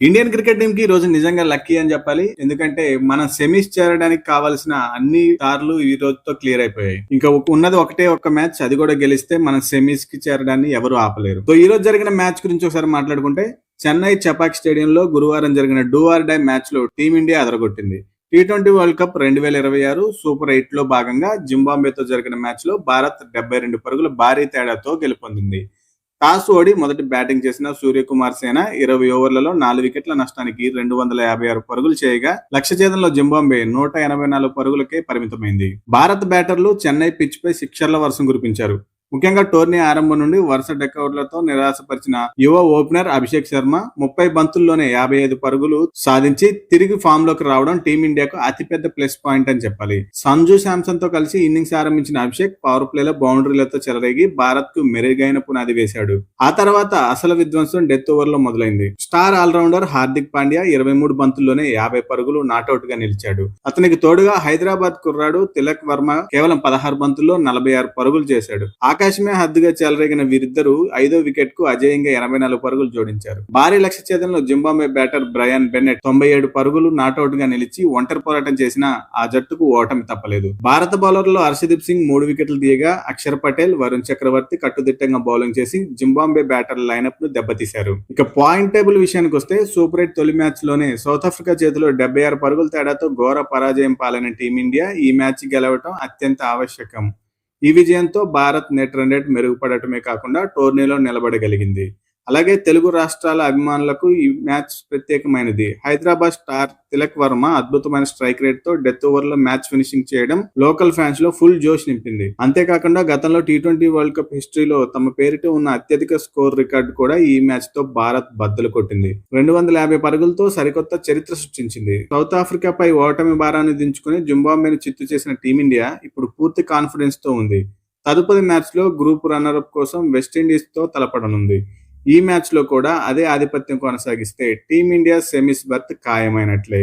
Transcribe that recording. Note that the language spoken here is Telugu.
ఇండియన్ క్రికెట్ టీమ్ కి ఈ రోజు నిజంగా లక్కీ అని చెప్పాలి. ఎందుకంటే మనం సెమీస్ చేరడానికి కావాల్సిన అన్ని దారులు ఈ రోజుతో క్లియర్ అయిపోయాయి. ఇంకా ఉన్నది ఒకటే ఒక్క మ్యాచ్, అది కూడా గెలిస్తే మనం సెమీస్ కి చేరడాన్ని ఎవరు ఆపలేరు. సో ఈ రోజు జరిగిన మ్యాచ్ గురించి ఒకసారి మాట్లాడుకుంటే, చెన్నై చపాక్ స్టేడియంలో గురువారం జరిగిన డూ ఆర్ డై మ్యాచ్ లో టీమిండియా అదరగొట్టింది. టీ20 వరల్డ్ కప్ 2026 సూపర్ 8 లో భాగంగా జింబాబ్వేతో జరిగిన మ్యాచ్ లో భారత్ 72 పరుగుల భారీ తేడాతో గెలుపొందింది. టాస్ ఓడి మొదటి బ్యాటింగ్ చేసిన సూర్యకుమార్ సేన 20 ఓవర్లలో 4 వికెట్ల నష్టానికి 256 పరుగులు చేయగా, లక్ష్య ఛేదనలో జింబాబ్వే 184 పరుగులకే పరిమితమైంది. భారత్ బ్యాటర్లు చెన్నై పిచ్ పై సిక్సర్ల వర్షం కురిపించారు. ముఖ్యంగా టోర్నీ ఆరంభం నుండి వరుస డెకౌట్లతో నిరాశపరిచిన యువ ఓపెనర్ అభిషేక్ శర్మ 30 బంతుల్లోనే 55 పరుగులు సాధించి తిరిగి ఫామ్ లోకి రావడం టీమిండియాకు అతిపెద్ద ప్లస్ పాయింట్ అని చెప్పాలి. సంజు శాంసన్ తో కలిసి ఇన్నింగ్స్ ఆరంభించిన అభిషేక్ పవర్ ప్లేలో బౌండరీలతో చెలరేగి భారత్ కు మెరుగైన పునాది వేశాడు. ఆ తర్వాత అసలు విధ్వంసం డెత్ ఓవర్ లో మొదలైంది. స్టార్ ఆల్రౌండర్ హార్దిక్ పాండ్యా 23 బంతుల్లోనే 50 పరుగులు నాటౌట్ గా నిలిచాడు. అతనికి తోడుగా హైదరాబాద్ కుర్రాడు తిలక్ వర్మ కేవలం 16 బంతుల్లో 46 పరుగులు చేశాడు. ఆకాశమే హద్దుగా చెలరేగిన వీరిద్దరూ 5వ వికెట్ కు అజేయంగా 84 పరుగులు జోడించారు. భారీ లక్ష్య ఛేదనలో జింబాబ్వే బ్యాటర్ బ్రయాన్ బెన్నెట్ 97 పరుగులు నాటౌట్ గా నిలిచి ఒంటరి పోరాటం చేసిన ఆ జట్టుకు ఓటమి తప్పలేదు. భారత బౌలర్లో హర్షదీప్ సింగ్ 3 వికెట్లు తీయగా, అక్షర్ పటేల్, వరుణ్ చక్రవర్తి కట్టుదిట్టంగా బౌలింగ్ చేసి జింబాబ్వే బ్యాటర్ల లైనప్ ను దెబ్బతీశారు. ఇక పాయింట్ టేబుల్ విషయానికి వస్తే, సూపర్ 8 తొలి మ్యాచ్ లోనే సౌత్ ఆఫ్రికా చేతిలో 76 పరుగుల తేడాతో ఘోర పరాజయం పాలైన టీమిండియా ఈ మ్యాచ్ గెలవడం అత్యంత ఆవశ్యకం. ఈ విజయంతో భారత్ నెట్ రన్ రేట్ మెరుగుపడటమే కాకుండా టోర్నీలో నిలబడగలిగింది. అలాగే తెలుగు రాష్ట్రాల అభిమానులకు ఈ మ్యాచ్ ప్రత్యేకమైనది. హైదరాబాద్ స్టార్ తిలక్ వర్మ అద్భుతమైన స్ట్రైక్ రేట్ తో డెత్ ఓవర్ లో మ్యాచ్ ఫినిషింగ్ చేయడం లోకల్ ఫ్యాన్స్ లో ఫుల్ జోష్ నింపింది. అంతేకాకుండా గతంలో టీ20 వరల్డ్ కప్ హిస్టరీలో తమ పేరిట ఉన్న అత్యధిక స్కోర్ రికార్డు కూడా ఈ మ్యాచ్ తో భారత్ బద్దలు కొట్టింది. 250 పరుగులతో సరికొత్త చరిత్ర సృష్టించింది. సౌత్ ఆఫ్రికాపై ఓటమి భారాన్ని దించుకుని జింబాబ్వేను చిత్తు చేసిన టీమిండియా ఇప్పుడు పూర్తి కాన్ఫిడెన్స్ తో ఉంది. తదుపరి మ్యాచ్ లో గ్రూప్ రన్నర్ అప్ కోసం వెస్టిండీస్ తో తలపడనుంది. ఈ మ్యాచ్ లో కూడా అదే ఆధిపత్యం కొనసాగిస్తే టీమిండియా సెమీస్ బర్త్ ఖాయమైనట్లే.